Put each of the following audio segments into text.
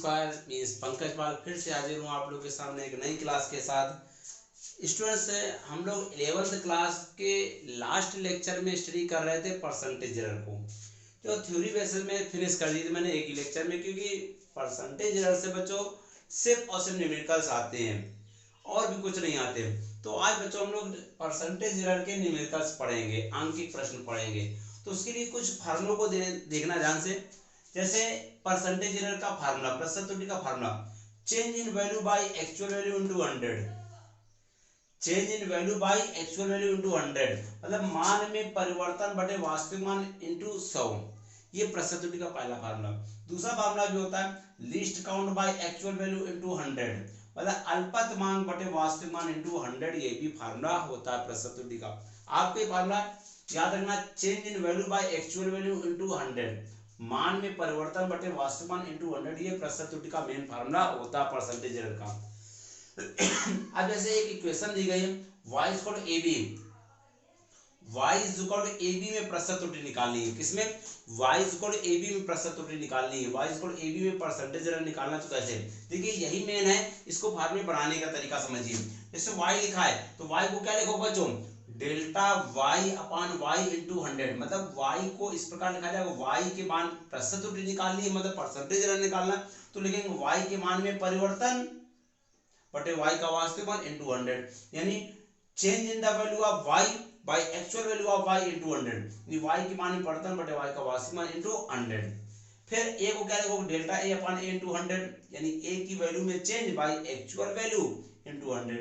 नमस्कार, मैं पंकज पाल फिर से हाजिर हूँ आप लोग के सामने एक नई क्लास के साथ। स्टूडेंट्स, हम लोग 11th क्लास के लास्ट लेक्चर में स्टडी कर रहे थे परसेंटेज एरर को, जो थ्योरी बेसिस में फिनिश कर दी थी मैंने एक ही लेक्चर में, क्योंकि परसेंटेज एरर से बच्चों सिर्फ और सिर्फ न्यूमेरिकल्स आते हैं और भी कुछ नहीं आते। तो आज बच्चों हम लोग परसेंटेज एरर के न्यूमेरिकल्स पढ़ेंगे, आंकिक प्रश्न पढ़ेंगे। तो उसके लिए कुछ फार्मूलों को देखना ध्यान से। जैसे परसेंटेज एरर का फार्मूला, प्रतिशत त्रुटि का formula, change in value by actual value into 100। Change in value by actual value into 100 मतलब मान में परिवर्तन बटे वास्तविक मान इनटू 100। ये प्रतिशत त्रुटि का पहला फार्मूला। दूसरा फार्मूला भी होता है least count by actual value into 100 मतलब अल्पतमांक बटे वास्तविक मान इनटू 100। ये भी फार्मूला होता है प्रतिशत त्रुटि का। आपको ये फार्मूला याद रखना, change in value by actual value into 100, मान में परिवर्तन बटे वास्तविक मान इनटू 100। ये प्रतिशत त्रुटि का मेन फार्मूला होता है परसेंटेज एरर का। अब जैसे एक इक्वेशन दी गई है y equal to ab, y equal to ab में प्रतिशत त्रुटि निकालनी है। किसमें? y इक्वल टू ab में प्रतिशत त्रुटि निकालनी है। y इक्वल टू ab में परसेंटेज एरर निकालना। तो कैसे? देखिए यही मेन है, इसको फार्मूले बनाने का तरीका समझिए। जैसे y लिखा है तो y को क्या लिखो बच्चों? डेल्टा y अपान y इंटू 100 मतलब y को इस प्रकार लिखा जाएगा, y के मान प्रतिशत त्रुटि निकालनी है मतलब परसेंटेज एरर निकालना। तो लिखेंगे y के मान में परिवर्तन बटे y का वास्तविक मान इनटू 100, यानी change in the value of y by actual value of y into 100, यानी y के मान में परिवर्तन बटे y का वास्तविक मान इनटू 100। फिर a को क्या लिखोगे? Delta a upon a into 100 यानी a की वैल्यू में change by actual value into 100।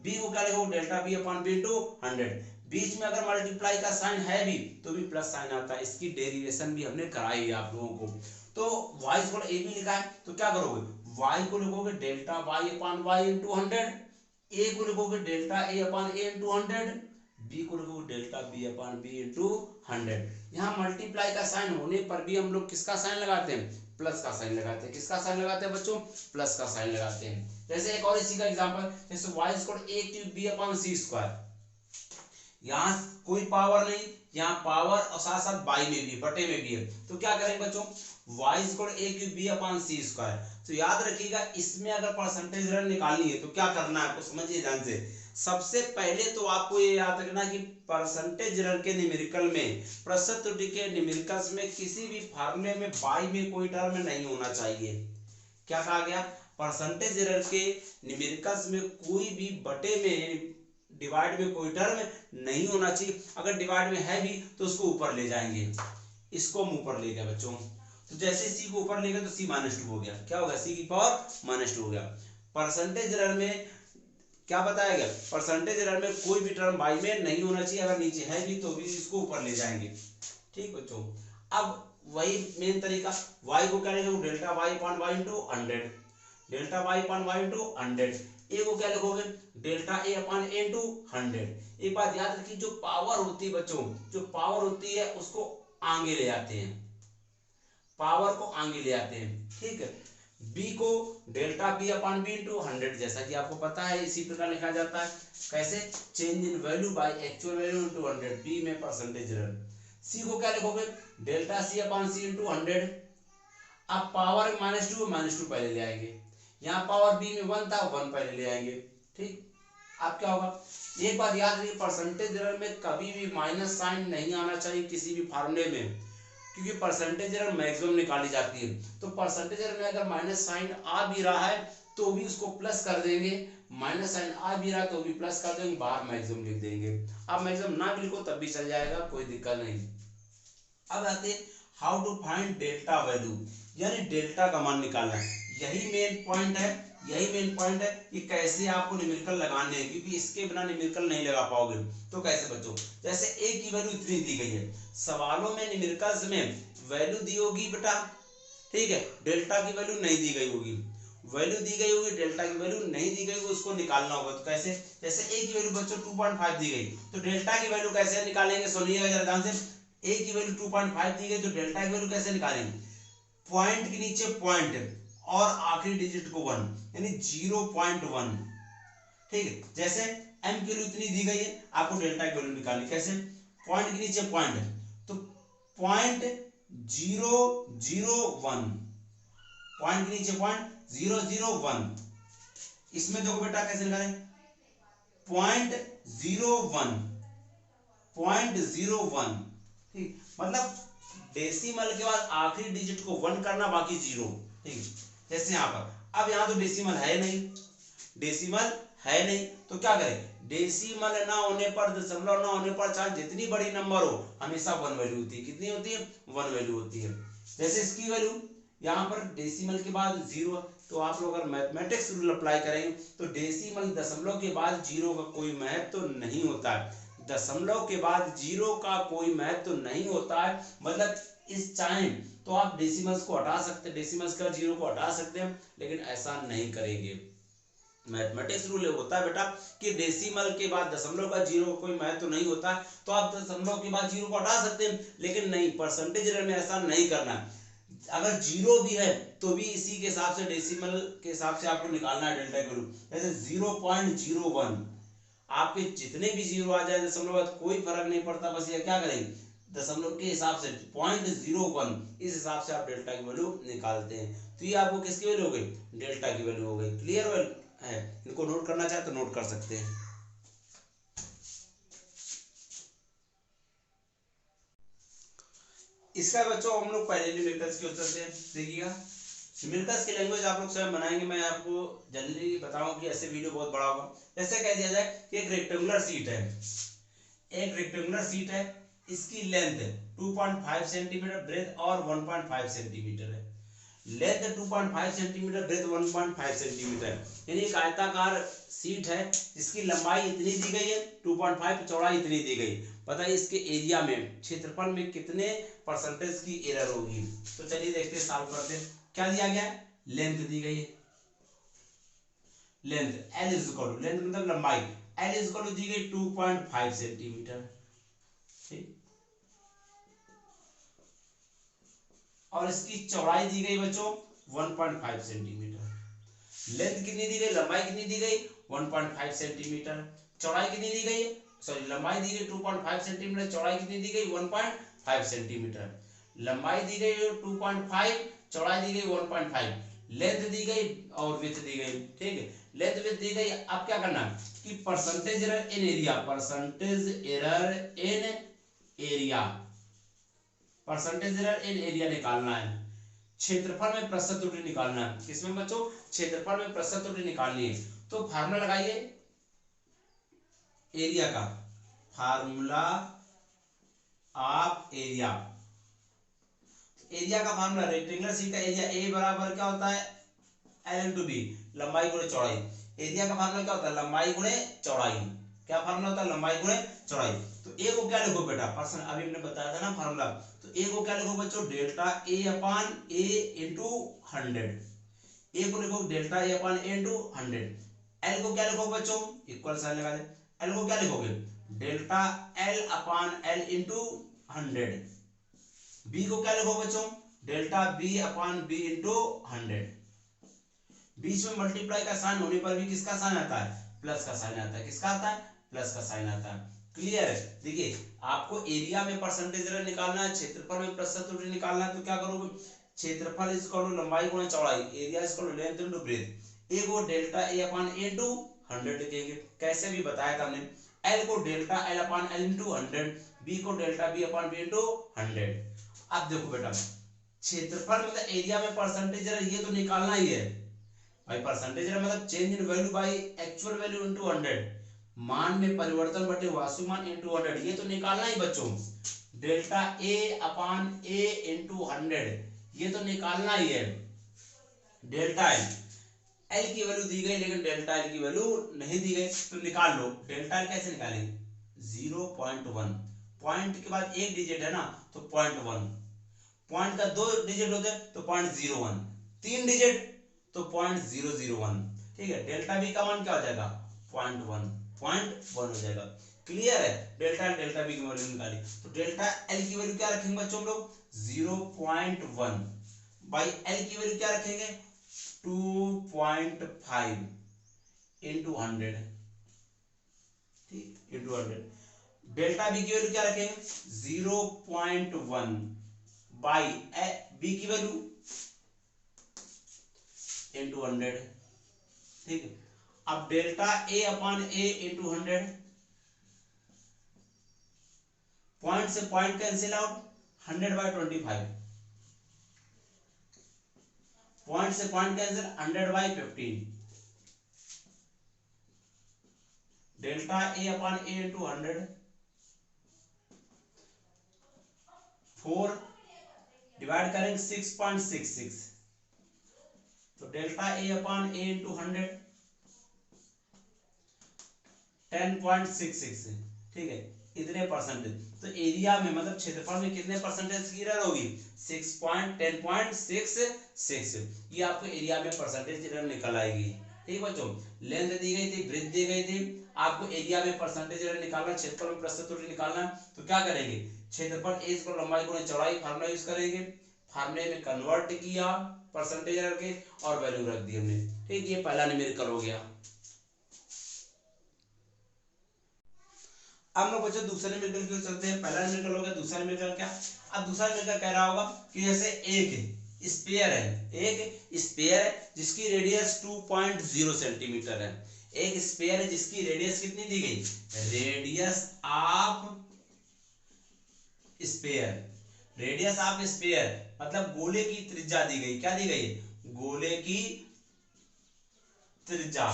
b को क्या लिखोगे? Delta b upon b into 100। बीच में अगर मल्टीप्लाई का साइन है भी तो भी प्लस साइन आता है। इसकी डेरिवेशन भी हमने कराई है आप लोगों को। तो y इक्वल a b लिखा है तो क्या करोगे? y को लिखोगे delta y upon y into 100, a को लिखोगे delta a upon a into 100, b को लिखोगे delta b upon b into 100। यहाँ मल्टीप्लाई का साइन होने पर भी हम लोग किसका साइन लगाते हैं? प्लस का साइन लगाते हैं। किसका साइन लगाते हैं बच्चों? प्लस का साइन लगाते हैं। जैसे एक और इसी का एग्जांपल, जैसे y equal a cube b upon c square. यहाँ कोई पावर नहीं, यहाँ पावर और साथ साथ बाई में भी, बटे में भी है। तो क्या करेंगे बच्चों? y equal a cube b upon c square. तो याद रखिएगा, इसमें अगर परसेंटेज एरर निकालनी है तो क्या करना है आपको, समझिए ध्यान से। सबसे पहले तो आपको ये याद रखना कि परसेंटेज एरर के न्यूमेरिकल में, प्रतिशत त्रुटि के न्यूमेरिकल्स में किसी भी फार्मूले में बाई में कोई टर्म नहीं होना चाहिए। क्या कहा गया? परसेंटेज एरर के न्यूमेरिकल्स में कोई भी बटे में, डिवाइड में कोई टर्म नहीं होना चाहिए। अगर डिवाइड में है भी तो उसको ऊपर ले जाएंगे। इसको हम ऊपर ले गए बच्चों, तो जैसे सी को ऊपर ले गए तो सी माइनस 2 हो गया। क्या होगा? सी की पावर माइनस 2 हो गया। परसेंटेज एरर में क्या बताया गया? परसेंटेज एरर में कोई भी टर्म बाई में नहीं होना चाहिए। अगर नीचे है भी तो भी इसको ऊपर ले जाएंगे। ठीक बच्चों, अब वही मेन तरीका, y को क्या लिखोगे? Delta y upon y into 100, delta y upon y into 100। a को क्या लिखोगे? Delta a upon a into 100। एक बात याद रखिए, जो पावर होती है बच्चों, जो पावर होती है उसको आगे ले आते हैं, पावर को आगे ले आते हैं। ठीक है। b को delta b upon b into 100, जैसा कि आपको पता है इसी प्रकार लिखा जाता है। कैसे? Change in value by actual value into 100, b में परसेंटेज एरर। c को क्या लिखोगे? Delta c upon c into 100। अब पावर -2 पहले ले आएंगे, यहाँ पावर b में 1 था, 1 पहले ले आएंगे। ठीक। अब क्या होगा? एक बात याद रखिए, परसेंटेज एरर में कभी भी माइनस साइन नहीं आना चाहिए किसी भी फार्मूले में, क्योंकि परसेंटेज एरर मैक्सिमम निकाली जाती है। तो परसेंटेज एरर में अगर माइनस साइन आ भी रहा है तो भी उसको प्लस कर देंगे, माइनस साइन आ भी रहा है तो भी प्लस कर देंगे, बाहर मैक्सिमम लिख देंगे। अब मैक्सिमम ना भी लिखो तब भी चल जाएगा, कोई दिक्कत नहीं। अब आते हैं how to find delta value, यानी डेल्टा का मान निकालना है। यही मेन पॉइंट है, यही मेन पॉइंट है कि कैसे आपको न्यूमेरिकल लगाने हैं, क्योंकि इसके बिना न्यूमेरिकल नहीं लगा पाओगे। तो कैसे बच्चों? जैसे a की वैल्यू इतनी दी गई है, सवालों में न्यूमेरिकल्स में वैल्यू दी होगी बेटा, ठीक है, डेल्टा की वैल्यू नहीं दी गई होगी, वैल्यू दी गई होगी, डेल्टा की वैल्यू नहीं दी गई होगी, उसको निकालना होगा। तो कैसे? जैसे a की वैल्यू बच्चों 2.5 दी गई, तो डेल्टा की वैल्यू कैसे निकालेंगे? सुनिएगा जरा ध्यान से। a की वैल्यू 2.5 दी गई तो डेल्टा की वैल्यू कैसे निकालेंगे? पॉइंट के नीचे पॉइंट और आखिरी डिजिट को 1, यानी 0.1। ठीक है। जैसे m की वैल्यू इतनी दी गई है, आपको डेल्टा की वैल्यू निकालनी। कैसे? पॉइंट के नीचे पॉइंट, तो 0.001 पॉइंट के नीचे पॉइंट 001, इसमें देखो बेटा कैसे निकालें, 0.01, 0.01, ठीक, मतलब डेसिमल के बाद आखिरी डिजिट को 1 करना, बाकी 0, ठीक। जैसे यहाँ पर अब यहाँ तो डेसिमल है नहीं, डेसिमल है नहीं, तो क्या करें, डेसिमल ना होने पर, दशमलव ना होने पर, चाहे जितनी बड़ी नंबर हो हमेशा 1 वैल्यू होती है। कितनी होती है, 1 वैल्यू होती है। जैसे इसकी वैल्यू यहाँ पर डेसिमल के बाद 0, तो आप लोग अगर मैथमेटिक्स रूल अप्लाई करेंगे तो डेसिमल दशमलव के बाद 0 का कोई महत्व तो नहीं होता है, दशमलव के बाद 0 का कोई महत्व तो नहीं होता है। मतलब इस टाइम तो आप डेसिमल्स को हटा सकते हैं, डेसिमल्स का 0 को हटा सकते हैं, लेकिन ऐसा नहीं करेंगे। मैथमेटिक्स रूल होता है बेटा कि डेसिमल के बाद दशमलव का 0 का कोई महत्व तो नहीं होता, तो आप दशमलव के बाद 0 को हटा सकते हैं, लेकिन नहीं, परसेंटेज एरर में ऐसा नहीं करना। अगर 0 भी है तो भी इसी के हिसाब से, डेसिमल के हिसाब से आपको निकालना है डेल्टा की वैल्यू। जैसे 0.01, आपके जितने भी 0 आ जाए दशमलव बाद कोई फर्क नहीं पड़ता, बस ये क्या करेंगे, दशमलव के हिसाब से 0.01, इस हिसाब से आप डेल्टा की वैल्यू निकालते हैं। तो ये आपको किसकी वैल्यू हो गई, डेल्टा की वैल्यू हो गई। क्लियर है, इनको नोट करना चाहे तो नोट कर सकते हैं। इसका बच्चों हम लोग पहले न्यूमेरिकल्स के उत्तर से देखिएगा। न्यूमेरिकल्स की लैंग्वेज आप लोग स्वयं बनाएंगे, मैं आपको जल्दी बताऊं कि ऐसे वीडियो बहुत बड़ा होगा। जैसे कह दिया जाए कि एक रेक्टेंगुलर शीट है, एक रेक्टेंगुलर शीट है, इसकी लेंथ 2.5 सेंटीमीटर, ब्रेथ और 1.5 सेंटीमीटर है। लेंथ 2.5 सेंटीमीटर, ब्रेथ 1.5 सेंटीमीटर, यानी एक आयताकार शीट है जिसकी लंबाई इतनी दी गई है 2.5, चौड़ाई इतनी दी गई। बताइए इसके एरिया में, क्षेत्रफल में कितने परसेंटेज की एरर होगी। तो चलिए देखते हैं, सॉल्व करते हैं। क्या दिया गया है, लेंथ दी गई है, length L is equal to, length मतलब लंबाई, L इज इक्वल टू दी गई 2.5 सेंटीमीटर, ठीक, और इसकी चौड़ाई दी गई बच्चों 1.5 सेंटीमीटर। लेंथ कितनी दी गई, लंबाई कितनी दी गई 1.5 सेंटीमीटर, चौड़ाई कितनी दी गई, सॉरी लंबाई दी गई 2.5 सेंटीमीटर, चौड़ाई कितनी दी गई 1.5 सेंटीमीटर। लंबाई दी गई 2.5, चौड़ाई दी गई 1.5, लेंथ दी गई और विड्थ दी गई, ठीक है, लेंथ विड्थ दी गई। अब क्या करना कि percentage error in area, percentage error in area, percentage error in area निकालना है। क्षेत्रफल में प्रतिशत त्रुटि निकालना है। किसमें बच्चों, क्षेत्रफल में प्रतिशत त्रुटि निकालनी है। तो फार्मूला लगाइए एरिया का, फार्मूला ऑफ एरिया, एरिया का फार्मूला, रेक्टेंगुलर शीट का एरिया ए बराबर क्या होता है, एल इंटू बी, लंबाई गुणे चौड़ाई। एरिया का फार्मूला क्या होता है, लंबाई गुणे चौड़ाई। क्या फार्मूला होता है, लंबाई गुणे चौड़ाई। तो ए को क्या लिखो बेटा, पर्सन अभी हमने बताया था ना फार्मूला, तो ए को क्या लिखो बच्चों, delta A upon A into 100, ए को लिखो delta A upon A into 100। L को क्या लिखो बच्चों, इक्वल साइन लगा दे, एल को क्या लिखोगे, डेल्टा एल अपान एल इंटू 100। बी को क्या लिखो बच्चों, डेल्टा बी अपान बी इंटू 100। बीच में मल्टीप्लाई का साइन होने पर भी किसका साइन आता है, प्लस का साइन आता है। किसका आता है, प्लस का साइन आता है। क्लियर है। देखिए आपको एरिया में परसेंटेज एरर निकालना है, क्षेत्रफल में प्रतिशत त्रुटि निकालना है, तो क्या करोगे, क्षेत्रफल इज इक्वल टू लंबाई गुणा चौड़ाई, area is equal to length into breadth. A को delta A upon A into 100 लिखेंगे, कैसे भी बताया था हमने। एल को डेल्टा एल अपान एल इंटू 100, बी को डेल्टा बी अपान बी इंटू 100। अब देखो बेटा, क्षेत्रफल मतलब एरिया में परसेंटेज एरर, ये तो निकालना ही है भाई। परसेंटेज एरर मतलब change in value by actual value into 100, मान में परिवर्तन बटे वास्तविक मान इनटू 100, ये तो निकालना ही बच्चों। Delta A upon A into 100, ये तो निकालना ही है। डेल्टा एल, एल की वैल्यू दी गई लेकिन डेल्टा एल की वैल्यू नहीं दी गई, तो निकाल लो। डेल्टा एल कैसे निकालेंगे, 0.1, पॉइंट के बाद एक डिजिट है ना, तो 0.1, पॉइंट का 2 डिजिट होते हैं तो 0.01, 3 डिजिट तो 0.001, ठीक है। डेल्टा बी का मान क्या हो जाएगा, 0.1 हो जाएगा। क्लियर है। डेल्टा बी की वैल्यू निकाली, तो डेल्टा एल की वैल्यू क्या रखेंगे बच्चों हम लोग, 0.1 बाई एल की वैल्यू क्या रखेंगे, 2.5 इंटू 100, ठीक, इंटू 100। डेल्टा बी की वैल्यू क्या रखेंगे, 0.1 बाई बी की वैल्यू इंटू 100, ठीक है। अब delta A upon A into 100, point से पॉइंट कैंसिल आउट, 100/25, पॉइंट से point cancel, 100/15, delta A upon A into 100, 4 divide करेंगे 6.66, तो delta A upon A into 100 10.66, ठीक है। इतने परसेंटेज, तो एरिया में मतलब क्षेत्रफल में कितने परसेंटेज की एरर होगी, 10.66, ये आपको एरिया में परसेंटेज एरर निकल आएगी, ठीक बच्चों। लेंथ दी गई थी, ब्रेथ दी गई थी, आपको एरिया में परसेंटेज एरर निकालना, क्षेत्रफल में प्रतिशत त्रुटि निकालना, तो क्या करेंगे, क्षेत्रफल ए को लंबाई गुणे चौड़ाई फार्मूला यूज करेंगे, फार्मूले में कन्वर्ट किया परसेंटेज एरर के और वैल्यू रख दी हमने, ठीक। ये पहला न्यूमेरिकल हो गया। अब लोग बच्चों दूसरे न्यूमेरिकल की ओर चलते हैं। पहला न्यूमेरिकल हो गया, दूसरा न्यूमेरिकल क्या। अब दूसरा न्यूमेरिकल कह रहा होगा कि जैसे एक स्फीयर है, एक स्फीयर है जिसकी रेडियस 2.0 सेंटीमीटर है, एक स्फीयर है जिसकी रेडियस कितनी दी गई, radius of sphere, radius of sphere मतलब गोले की त्रिज्या दी गई, क्या दी गई, गोले की त्रिज्या।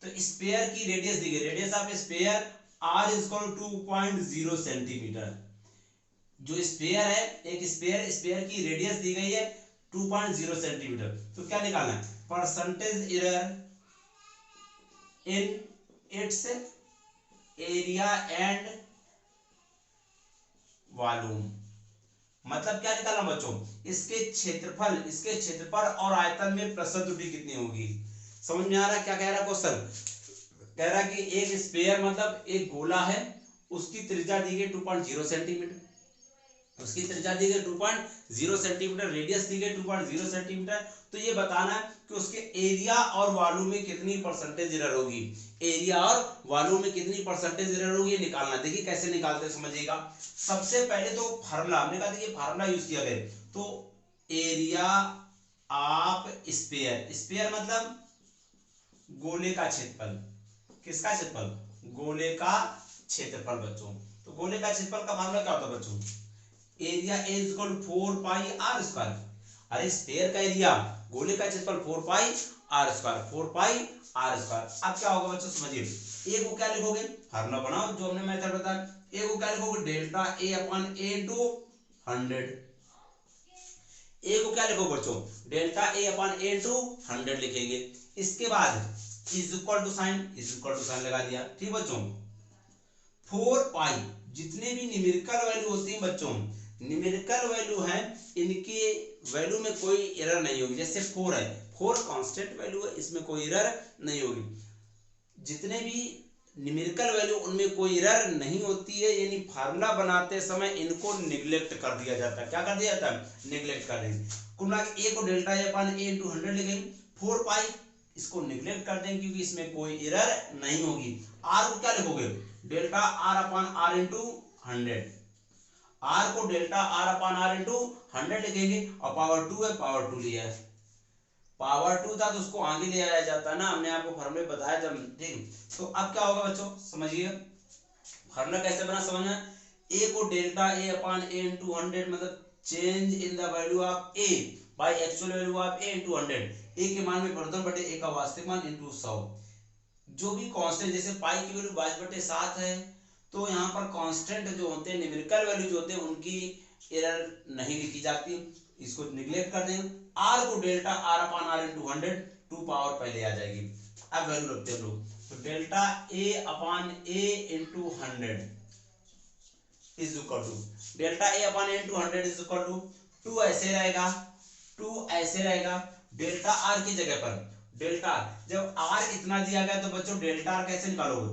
तो स्फीयर की रेडियस दी गई, radius of sphere r is equal to 2.0 centimetre. जो स्फीयर है, एक स्फीयर की रेडियस दी गई है 2.0 सेंटीमीटर, तो क्या निकालना है, percentage error in its area and volume. मतलब क्या निकालना बच्चों, इसके क्षेत्रफल और आयतन में प्रतिशत त्रुटि कितनी होगी। समझ में आ रहा है क्या कह रहा है क्वेश्चन, कह रहा है कि एक स्फीयर मतलब एक गोला है, उसकी त्रिज्या दी गई 2.0 सेंटीमीटर, उसकी त्रिज्या दी गई 2.0 सेंटीमीटर, रेडियस दी गई 2.0 सेंटीमीटर, तो ये बताना है कि उसके एरिया और वॉल्यूम में कितनी परसेंटेज एरर होगी, एरिया और वॉल्यूम में कितनी परसेंटेज एरर होगी ये निकालना। देखिए कैसे निकालते हैं समझिएगा। सबसे पहले तो फार्मूला हमने कहा देखिए फार्मूला यूज किया गया, तो एरिया ऑफ स्फीयर, स्फीयर मतलब गोले का क्षेत्रफल, किसका क्षेत्रफल, गोले का क्षेत्रफल बच्चों। तो गोले का क्षेत्रफल का फार्मूला क्या होता है बच्चों, एरिया इज इक्वल 4πr²। अरे स्फीयर का एरिया, गोले का क्षेत्रफल 4πr², 4πr²। अब क्या होगा बच्चों समझिए, ए को क्या लिखोगे, फार्मूला बनाओ जो हमने मेथड बताया, ए को क्या लिखोगे, delta A upon A into 100, ए को क्या लिखोगे बच्चों, delta A upon A into 100 लिखेंगे। इसके बाद इज इक्वल टू साइन लगा दिया, ठीक बच्चों। 4π जितने भी न्यूमेरिकल वैल्यू होती है बच्चों, न्यूमेरिकल वैल्यू है, इनके वैल्यू में कोई एरर नहीं होगी। जैसे 4 है, 4 कांस्टेंट वैल्यू है, इसमें कोई एरर नहीं होगी। जितने भी न्यूमेरिकल वैल्यू उनमें कोई एरर नहीं होती है, यानी फार्मूला बनाते समय इनको निग्लेक्ट कर दिया जाता है। क्या कर दिया जाता है, निग्लेक्ट कर देंगे। कुल मिला के ए को delta A upon A into 100 लिखेंगे, 4π इसको निग्लेक्ट कर देंगे क्योंकि इसमें कोई एरर नहीं होगी। आर को क्या लिखोगे, delta R upon R into 100, R को delta R upon R into 100 लिखेंगे, और पावर 2 है, पावर 2 लिया है, पावर 2 था तो उसको आगे ले आया जाता है ना, हमने आपको फार्मूले बताया जब, ठीक। तो अब क्या होगा बच्चों समझिए, फार्मूला कैसे बना समझना, ए को delta A upon A into 100 मतलब change in the value of A by actual value of A into 100, ए के मान में परिवर्तन बटे ए का वास्तविक मान इंटू 100। जो भी कांस्टेंट, जैसे पाई की वैल्यू 22/7 है, तो यहाँ पर कांस्टेंट जो होते हैं, न्यूमेरिकल वैल्यू जो होते हैं, उनकी एरर नहीं लिखी जाती, इसको निग्लेक्ट कर देंगे। आर को delta R upon R into 100, 2 power पहले आ जाएगी। अब वैल्यू रखते हैं लोग, तो delta A upon A into 100 is equal to, delta A upon A into 100 is equal to 2 ऐसे रहेगा, 2 ऐसे रहेगा, डेल्टा आर की जगह पर डेल्टा आर, जब आर इतना दिया गया तो बच्चों डेल्टा आर कैसे निकालोगे,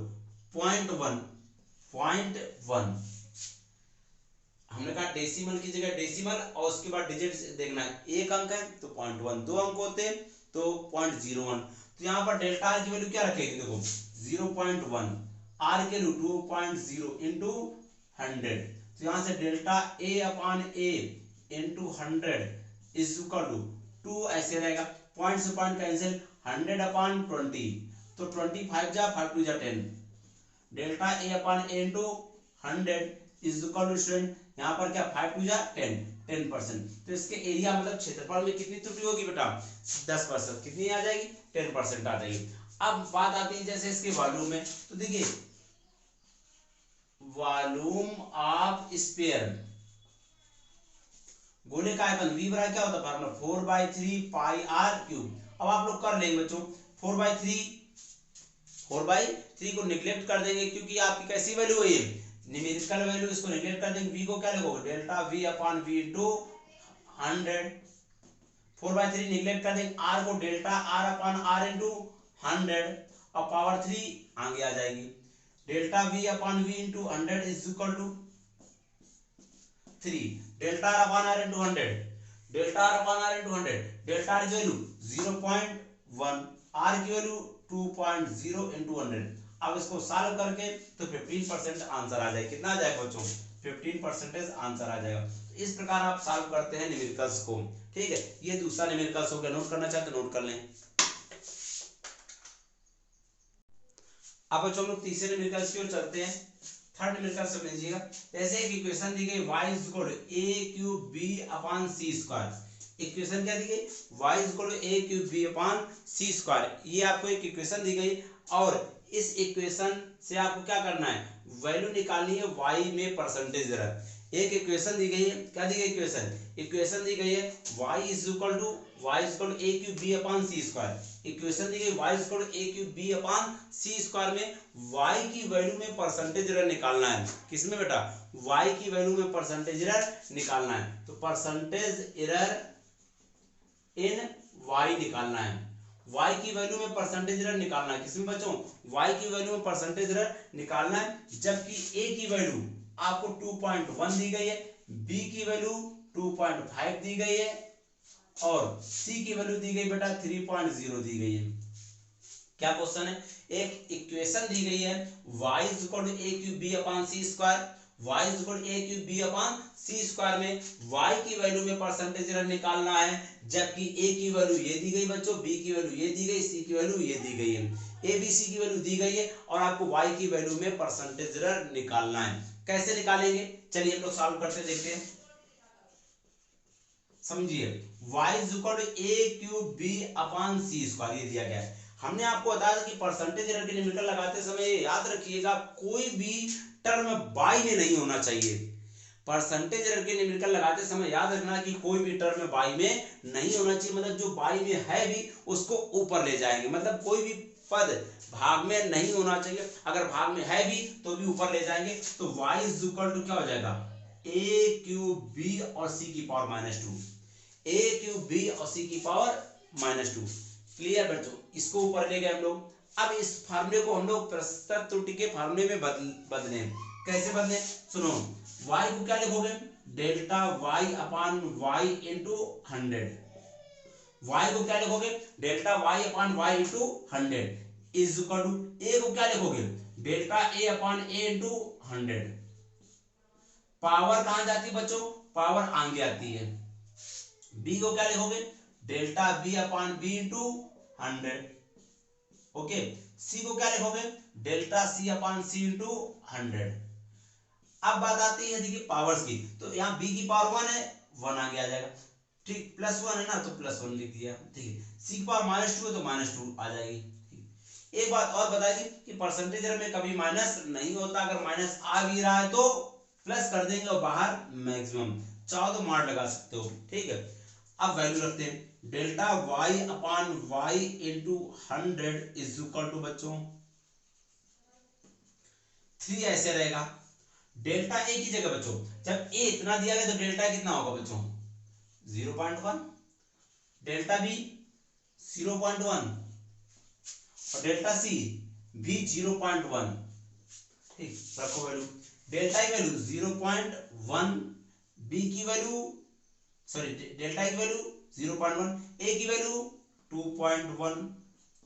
0.1, हमने कहा डेसिमल की जगह डेसिमल, और उसके बाद डिजिट देखना है, एक अंक है तो 0.1, 2 अंक होते तो 0.01, तो यहाँ पर डेल्टा आर की वैल्यू क्या रखेगी, देखो 0.1, आर के 2.0 इंटू 100, तो यहाँ से delta A upon A into 100 is equal to 2 ऐसे रहेगा, पॉइंट से पॉइंट कैंसिल, 100/20 तो 25 जा 5 2 जा 10, delta A upon A into 100 is equal to student यहाँ पर क्या 5 2 जा 10%। तो इसके एरिया मतलब क्षेत्रफल में कितनी त्रुटि होगी बेटा 10%, कितनी आ जाएगी 10% आ जाएगी। अब बात आती है जैसे इसके वॉल्यूम में, तो देखिए वॉल्यूम ऑफ स्फीयर, गोले का आयतन v बराबर क्या होता है फॉर्मूला 4/3 पाई r क्यूब। अब आप लोग कर लेंगे बच्चों 4/3 को निगलेक्ट कर देंगे क्योंकि आपकी कैसी वैल्यू है ये न्यूमेरिकल वैल्यू, इसको निगलेक्ट कर देंगे, v को क्या लिखोगे delta v upon v into 100, 4/3 neglect कर देंगे, r को delta r upon r into 100 और पावर 3 आगे आ जाएगी, delta v upon v into 100 is equal to 3, delta r upon r into 100, delta r upon r into 100, delta r की value 0.1, r की value 2.0 into 100। अब इसको solve करके तो 15% आंसर आ जाएगा, कितना आ जाएगा बच्चों 15% आंसर आ जाएगा। इस प्रकार आप सॉल्व करते हैं न्यूमेरिकल्स को, ठीक है। ये दूसरा न्यूमेरिकल्स हो गया, नोट करना चाहते नोट कर लें। अब बच्चों हम लोग तीसरे न्यूमेरिकल्स की ओर चलते हैं। थर्ड न्यूमेरिकल समझ लीजिएगा, जैसे एक इक्वेशन दी गई y is equal to a cube b upon c square. Equation क्या दी गई y is equal to a cube b upon c square, ये आपको एक इक्वेशन दी गई और इस इक्वेशन से आपको क्या करना है वैल्यू निकालनी है y में परसेंटेज एरर। एक इक्वेशन दी गई है, क्या दी गई इक्वेशन दी गई है y is equal to a cube b upon c square. Equation दी गई y is equal to a cube b upon c square में y की वैल्यू में परसेंटेज एरर निकालना है। किसमें बेटा y की वैल्यू में परसेंटेज एरर निकालना है, तो परसेंटेज एरर इन y निकालना है, y की वैल्यू में परसेंटेज एरर निकालना है। किसमें बच्चों y की वैल्यू में परसेंटेज एरर निकालना है, जबकि a की वैल्यू आपको 2.1 दी गई है, b की वैल्यू 2.5 दी गई है और c की वैल्यू दी गई बेटा 3.0 दी गई है। क्या क्वेश्चन है, एक इक्वेशन दी गई है y is equal to a cube b upon c square, y is equal to a cube b upon c square में y की वैल्यू में परसेंटेज एरर निकालना है, जबकि a की वैल्यू ये दी गई बच्चों, b की वैल्यू ये दी गई, c की वैल्यू ये दी गई है, a b c की वैल्यू दी गई है और आपको y की वैल्यू में परसेंटेज एरर निकालना है। कैसे निकालेंगे चलिए हम लोग सॉल्व करते देखते हैं, समझिए y is equal to a cube b upon c square ये दिया गया है। हमने आपको बताया कि परसेंटेज एरर के न्यूमेरिकल लगाते समय याद रखिएगा कोई भी टर्म बाई में नहीं होना चाहिए। परसेंटेज एरर के न्यूमेरिकल लगाते समय याद रखना कि कोई भी टर्म बाई में नहीं होना चाहिए, मतलब जो बाई में है भी उसको ऊपर ले जाएंगे, मतलब कोई भी पद भाग में नहीं होना चाहिए, अगर भाग में है भी तो भी ऊपर ले जाएंगे। तो y इज इक्वल टू क्या हो जाएगा a क्यूब b और c की पावर -2, a क्यूब b और c की पावर -2। क्लियर बच्चों, इसको ऊपर ले गए हम लोग। अब इस फार्मूले को हम लोग प्रस्तुत त्रुटि के फार्मूले में बदले, कैसे बदले सुनो, y को क्या लिखोगे delta y upon y into 100, y को क्या लिखोगे delta y upon y into 100 is equal to a को क्या लिखोगे delta a upon a into 100। Power कहां जाती है बच्चों, पावर आगे आती है। b को क्या लिखोगे delta b upon b into 100, okay. c को क्या लिखोगे delta c upon c into 100। अब बात आती है देखिए पावर्स की, तो यहाँ b की पावर 1 है 1 आगे आ जाएगा, ठीक, +1 है ना तो +1 लिख दिया, ठीक है। c की पावर -2 है तो -2 आ जाएगी। एक बात और बता दी कि परसेंटेज एरर में कभी माइनस नहीं होता, अगर माइनस आ भी रहा है तो प्लस कर देंगे और बाहर मैक्सिमम, चाहो तो मार लगा सकते हो, ठीक है। अब वैल्यू रखते हैं delta y upon y into 100 is equal to बच्चों 3 ऐसे रहेगा। डेल्टा a की जगह बच्चों जब a इतना दिया गया तो डेल्टा कितना होगा बच्चों 0.1, डेल्टा b 0.1 और डेल्टा c भी 0.1, ठीक, रखो वैल्यू। डेल्टा की वैल्यू 0.1, b की वैल्यू सॉरी डेल्टा की वैल्यू 0.1, a की value 2.1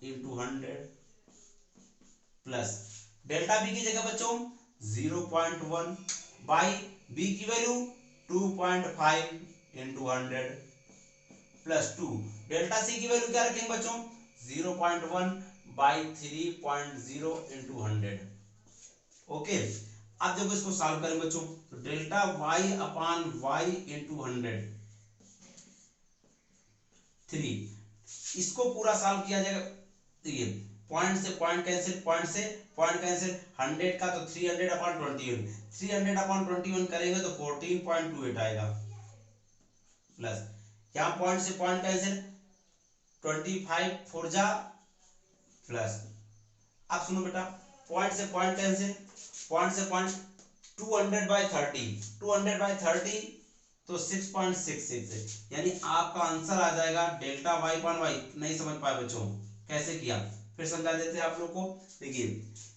into 100 plus delta b की जगह बच्चों 0.1 बाई b की value 2.5 into 100 plus 2, delta C की वैल्यू क्या रखेंगे बच्चों 0.1 बाई 3.0 इंटू 100। ओके, अब देखो इसको सॉल्व करें बच्चों, तो delta Y upon y into 100 इसको पूरा सॉल्व किया जाएगा। देखिए पॉइंट से पॉइंट कैंसिल, पॉइंट से पॉइंट कैंसिल, 100 का तो 300 अपॉन 21, 300 अपॉन 21 करेंगे तो 14.28 आएगा, प्लस यहाँ पॉइंट से पॉइंट कैंसिल, 25 फोर जा प्लस। अब सुनो बेटा, पॉइंट से पॉइंट कैंसिल, पॉइंट से पॉइंट 200/30, 200/30 तो 6.66, यानी आपका आंसर आ जाएगा डेल्टा वाई अपॉन वाई। नहीं समझ पाए बच्चों, कैसे किया फिर समझा देते हैं आप लोग को। देखिए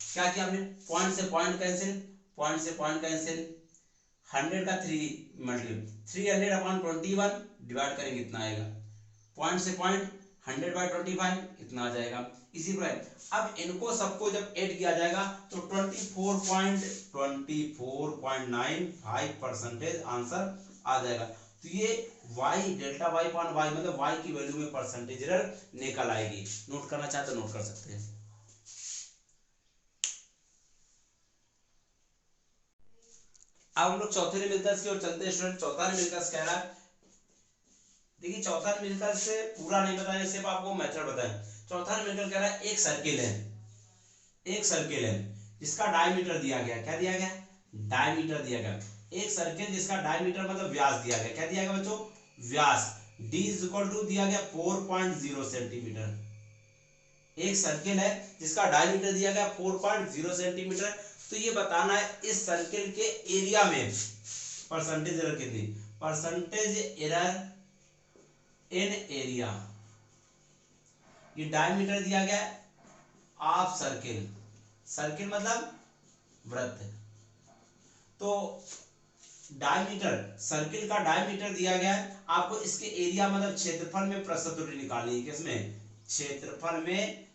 क्या किया हमने, पॉइंट से पॉइंट कैंसिल, पॉइंट से पॉइंट कैंसिल, 100 का 3 मल्टीप्लाई 300 अपॉन 21 डिवाइड करेंगे इतना आएगा, पॉइंट से पॉइंट 100/25 इतना आ जाएगा। इसी प्रकार अब इनको सबको जब ऐड किया जाएगा तो 24.95% आंसर आ जाएगा। तो ये y delta y upon y मतलब y की वैल्यू में परसेंटेज एरर निकल आएगी। नोट करना चाहते तो नोट कर सकते हैं। अब हम लोग चौथे निम्नलिखित की ओर चलते हैं स्टूडेंट। चौथा निम्नलिखित कह रहा है, देखिए चौथा निम्नलिखित से पूरा नहीं बताया, सिर्फ आपको मेथड बताएं। चौथा निम्नलिखित कह रहा है एक सर्किल है, एक सर्किल है जिसका डायमीटर दिया गया, क्या दिया गया, डायमीटर दिया गया। एक सर्किल जिसका डायमीटर मतलब व्यास दिया गया, क्या दिया गया बच्चों, व्यास d इज इक्वल टू दिया गया 4.0 सेंटीमीटर। एक सर्किल है जिसका डायमीटर दिया गया 4.0 सेंटीमीटर। तो ये बताना है इस सर्किल के एरिया में परसेंटेज एरर कितनी, परसेंटेज एरर इन एरिया। ये डायमीटर दिया गया ऑफ सर्किल, सर्किल मतलब वृत्त, तो डायमीटर, सर्किल का डायमीटर दिया गया है आपको, इसके एरिया मतलब क्षेत्रफल में प्रतिशत त्रुटि निकालनी है। किसमें, क्षेत्रफल में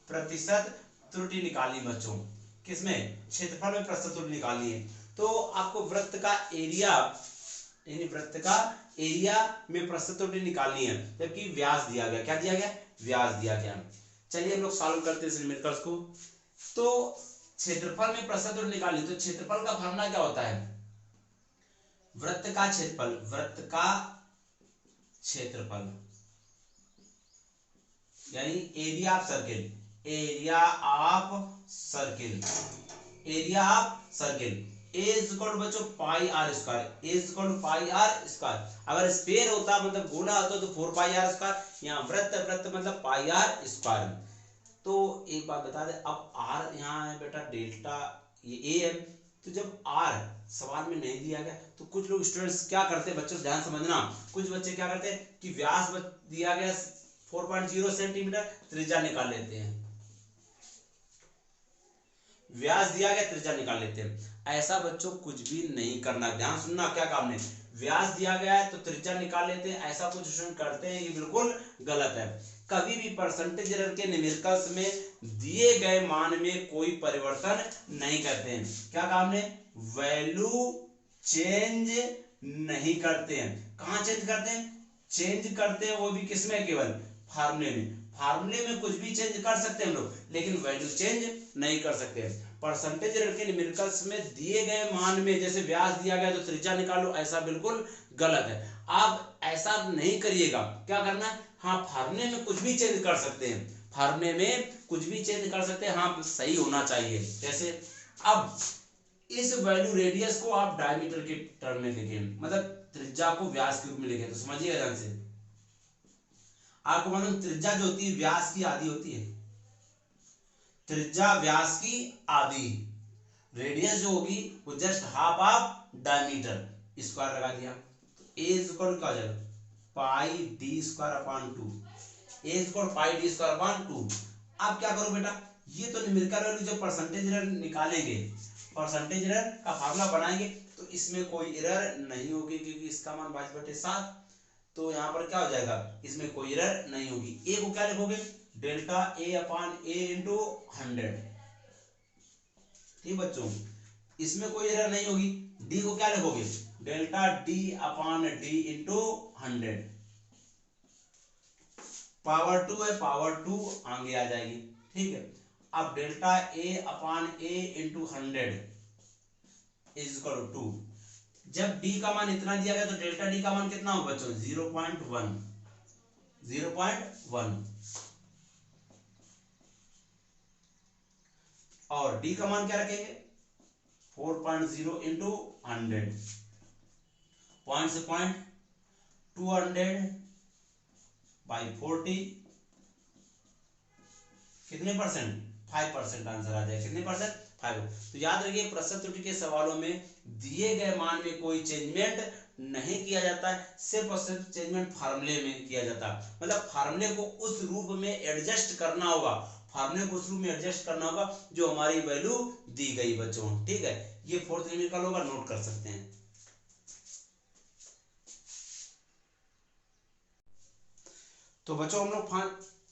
प्रतिशत त्रुटि निकालनी बच्चों, किसमें, क्षेत्रफल में प्रतिशत त्रुटि निकालनी है। तो आपको वृत्त का एरिया, यानी वृत्त का एरिया में प्रतिशत त्रुटि निकालनी है, जबकि व्यास दिया गया, क्या दिया गया, व्यास दिया गया। चलिए हम लोग सॉल्व करते हैं न्यूमेरिकल्स को। तो क्षेत्रफल में प्रतिशत त्रुटि निकालनी, तो क्षेत्रफल का फॉर्मूला क्या होता है, वृत्त का क्षेत्रफल, वृत्त का क्षेत्रफल यानी area of circle, area of circle, area of circle A is equal to बच्चों pi R square, A is equal to pi R square. अगर स्फीयर होता मतलब गोला होता तो 4 पाई आर स्क्वायर, यहाँ वृत्त, वृत्त मतलब पाई आर स्क्वायर। तो एक बात बता दे, अब आर यहाँ है बेटा डेल्टा, ये ए है, तो जब आर सवाल में नहीं दिया गया तो कुछ लोग स्टूडेंट्स क्या करते हैं, बच्चों ध्यान समझना, कुछ बच्चे क्या करते हैं कि व्यास दिया गया 4.0 सेंटीमीटर, त्रिज्या निकाल लेते हैं, व्यास दिया गया त्रिज्या निकाल लेते हैं। ऐसा बच्चों कुछ भी नहीं करना, ध्यान सुनना क्या काम है, व्यास दिया गया है तो त्रिज्या निकाल लेते हैं, ऐसा कुछ स्टूडेंट करते हैं, ये बिल्कुल गलत है। कभी भी परसेंटेज एरर के न्यूमेरिकल्स में दिए गए मान में कोई परिवर्तन नहीं करते हैं। क्या काम है, वैल्यू चेंज नहीं करते हैं। कहां चेंज करते हैं, चेंज करते हैं वो भी किसमें, केवल फार्मूले में। फार्मूले में कुछ भी चेंज कर सकते हैं हम लोग, लेकिन वैल्यू चेंज नहीं कर सकते। परसेंटेज एरर के न्यूमेरिकल्स में दिए गए मान में जैसे व्यास दिया गया तो त्रिज्या निकालो, ऐसा बिल्कुल गलत है। आप ऐसा नहीं करिएगा, क्या करना है, हाँ फार्मूले में कुछ भी चेंज कर सकते हैं, फार्मूले में कुछ भी चेंज कर सकते हैं, हाँ सही होना चाहिए। जैसे अब इस वैल्यू रेडियस को आप डायमीटर के टर्म में लिखें, मतलब त्रिज्या को व्यास के रूप में लिखें, तो समझिएगा ध्यान से। आपको मालूम त्रिज्या जो होती है व्यास की आधी होती है, त्रिज्या व्यास की आधी, रेडियस जो होगी वो just half of diameter, square लगा दिया तो ए इज इक्वल क्या हो जाएगा, pi D square upon 2, A is equal pi D square upon 2। अब क्या करो बेटा, ये तो न्यूमेरिकल वैल्यू जो परसेंटेज एरर निकालेंगे, परसेंटेज एरर का फार्मूला बनाएंगे तो इसमें कोई एरर नहीं होगी, क्योंकि इसका मान 5/7, तो यहाँ पर क्या हो जाएगा, इसमें कोई एरर नहीं होगी। ए को क्या लिखोगे, delta A upon A into 100, ठीक बच्चों, इसमें कोई एरर नहीं होगी। डी को क्या लिखोगे, delta D upon D into 100। Power 2 है, पावर 2 आगे आ जाएगी, ठीक है। अब delta A upon A into 100 is equal to 2। जब डी का मान इतना दिया गया तो डेल्टा डी का मान कितना होगा बच्चों? 0.1, 0.1। और डी का मान क्या रखेंगे? 4.0 इंटू 100, पॉइंट से पॉइंट 200 बाई 40, कितने परसेंट? 5% आंसर आ जाए। कितने परसेंट? 5। तो याद रखिए प्रश्न त्रुटि के सवालों में दिए गए मान में कोई चेंजमेंट नहीं किया जाता है, सिर्फ और सिर्फ चेंजमेंट फार्मूले में किया जाता है। मतलब फार्मूले को उस रूप में एडजस्ट करना होगा, फार्मूले को उस रूप में एडजस्ट करना होगा जो हमारी वैल्यू दी गई बच्चों, ठीक है। ये फोर्थ न्यूमेरिकल होगा, नोट कर सकते हैं। तो बच्चों हम लोग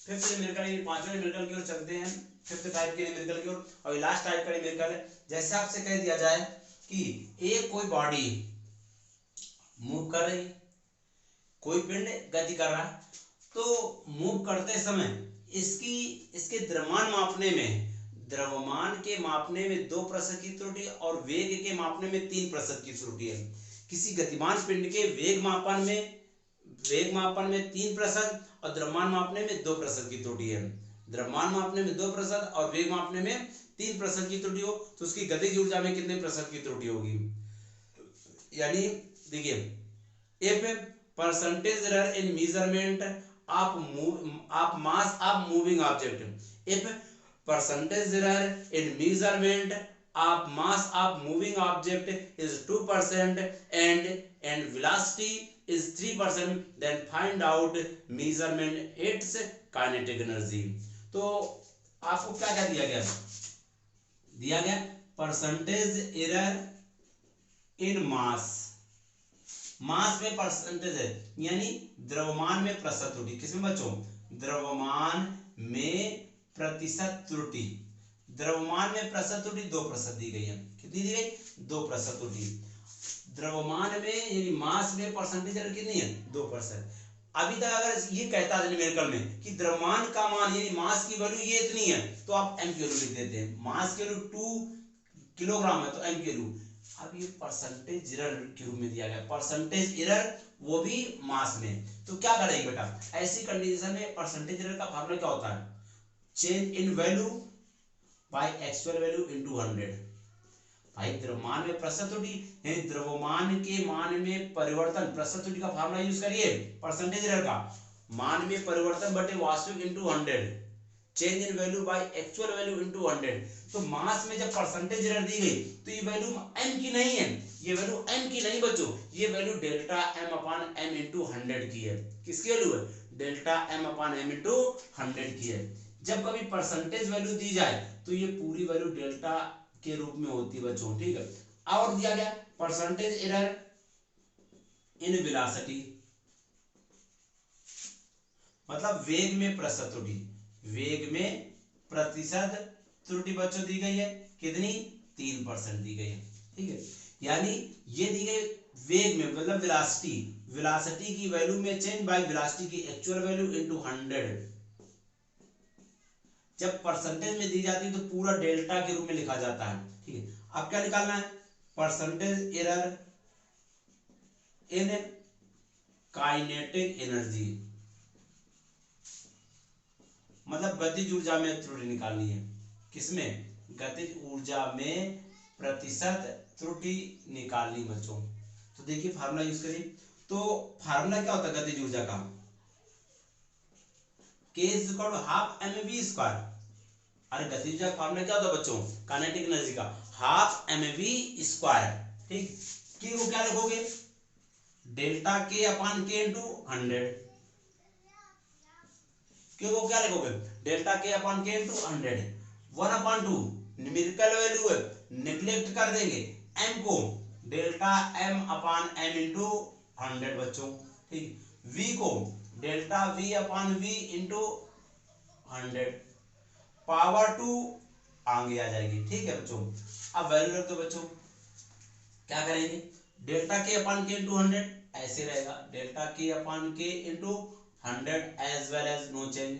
फिफ्थ न्यूमेरिकल, पांचवें न्यूमेरिकल की ओर चलते हैं, फिफ्थ टाइप के न्यूमेरिकल की ओर। और लास्ट टाइप का न्यूमेरिकल है, जैसे आपसे कह दिया जाए कि एक कोई बॉडी मूव कर रही, कोई पिंड गति कर रहा है, तो मूव करते समय इसके द्रव्यमान मापने में, द्रव्यमान के मापने में 2% की त्रुटि और वेग के मापने में 3% की त्रुटि है। किसी गतिमान पिंड के वेग मापन में 3% और द्रव्यमान मापने में 2% की त्रुटि है। द्रव्यमान मापने में 2% और वेग मापने में 3% की त्रुटि हो तो उसकी गतिज ऊर्जा में कितने प्रतिशत की त्रुटि होगी? यानी देखिए, if percentage error in measurement of mass of moving object, if percentage error in measurement of mass of moving object is 2% and velocity is 3%, then find out measurement its kinetic energy। तो आपको क्या क्या दिया गया percentage error in मास में percentage है, यानी द्रव्यमान में प्रतिशत त्रुटि। किसमें बच्चों? द्रव्यमान में प्रतिशत त्रुटि। द्रव्यमान में प्रतिशत त्रुटि 2% दी गई है। कितनी दी गई? 2% त्रुटि। द्रव्यमान में यानी मास में परसेंटेज एरर कितनी है? 2%। अभी तक अगर ये कहता है न्यूमेरिकल में कि द्रव्यमान का मान यानी मास की वैल्यू ये इतनी है तो आप एम की वैल्यू लिख देते हैं। मास की वैल्यू 2 किलोग्राम है तो एम की वैल्यू। अब ये परसेंटेज एरर के रूप में दिया गया, परसेंटेज एरर वो भी मास में, तो क्या करेंगे बेटा? ऐसी कंडीशन में परसेंटेज एरर का फार्मूला क्या होता है? Change in value by actual value into 100। भाई द्रव्यमान में प्रतिशत त्रुटि यानी द्रव्यमान के मान में परिवर्तन, प्रतिशत त्रुटि का फार्मूला यूज करिए परसेंटेज एरर का, मान में परिवर्तन बटे वास्तविक into 100, change in value by actual value into 100। तो मास में जब परसेंटेज एरर दी गई तो ये वैल्यू m की नहीं है, ये वैल्यू m की नहीं बच्चों, ये वैल्यू डेल्टा m अपान m इनटू 100 की है। किसकी वैल्यू है? डेल्टा m अपान m इनटू 100 की है। जब कभी परसेंटेज वैल्यू दी जाए तो ये पूरी वैल्यू डेल्टा के रूप में होती है बच्चों, ठीक है। और दिया गया परसेंटेज एरर इन वेलोसिटी, मतलब वेग में प्रतिशत त्रुटि, वेग में प्रतिशत त्रुटि बच्चों दी गई है। कितनी? 3% दी गई है, ठीक है। यानी ये दी गई वेग में, मतलब वेलोसिटी, वेलोसिटी की वैल्यू में चेंज बाय वेलोसिटी की एक्चुअल वैल्यू इनटू 100। जब परसेंटेज में दी जाती है तो पूरा डेल्टा के रूप में लिखा जाता है, ठीक है। अब क्या निकालना है? Percentage error in kinetic energy, मतलब गतिज ऊर्जा में त्रुटि निकालनी है। किसमें? गतिज ऊर्जा में प्रतिशत त्रुटि निकालनी बच्चों। तो देखिए फार्मूला यूज करिए। तो फार्मूला क्या होता है गतिज ऊर्जा का? K = ½ mv²। अरे गतिज ऊर्जा का फार्मूला क्या होता है बच्चों? काइनेटिक एनर्जी का ½ mv², ठीक। K को क्या लिखोगे? Delta K upon K into 100। K को क्या लिखोगे? Delta K upon K into 100। 1/2 numerical value है, नेग्लेक्ट कर देंगे। m को डेल्टा m अपान m इंटू 100 बच्चों, ठीक। v को डेल्टा v अपान v इंटू 100, पावर 2 आगे आ जाएगी, ठीक है बच्चों। अब वैल्यू रख दो बच्चों। क्या करेंगे? Delta k upon k into 100 ऐसे रहेगा, delta k upon k into 100 as well as no change.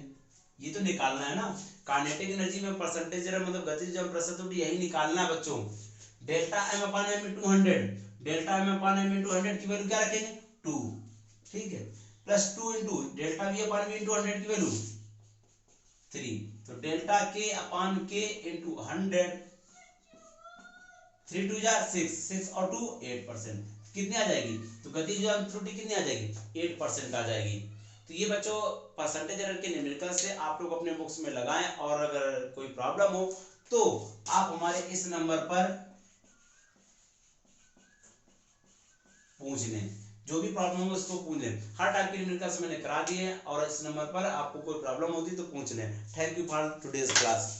ये तो निकालना है ना, काइनेटिक एनर्जी में परसेंटेज एरर मतलब गतिज जब प्रतिशत त्रुटि, यही निकालना है बच्चों। Delta M upon M into 100, delta M upon M into 100 की वैल्यू क्या रखेंगे 2, ठीक है, plus 2 into delta V upon V into 100 की वैल्यू 3, तो डेल्टा के अपान के इंटू 100, 3 2 जा 6 और 2 8%, कितनी आ जाएगी, तो गतिज त्रुटि कितनी आ जाएगी 8% आ जाएगी। तो ये बच्चों परसेंटेज एरर के न्यूमेरिकल से आप लोग अपने बुक्स में लगाएं, और अगर कोई प्रॉब्लम हो तो आप हमारे इस नंबर पर पूछ लें, जो भी प्रॉब्लम हो उसको पूछ लें। हर टाइप के न्यूमेरिकल्स मैंने करा दिए, और इस नंबर पर आपको कोई प्रॉब्लम होती तो पूछ लें। Thank you for today's class.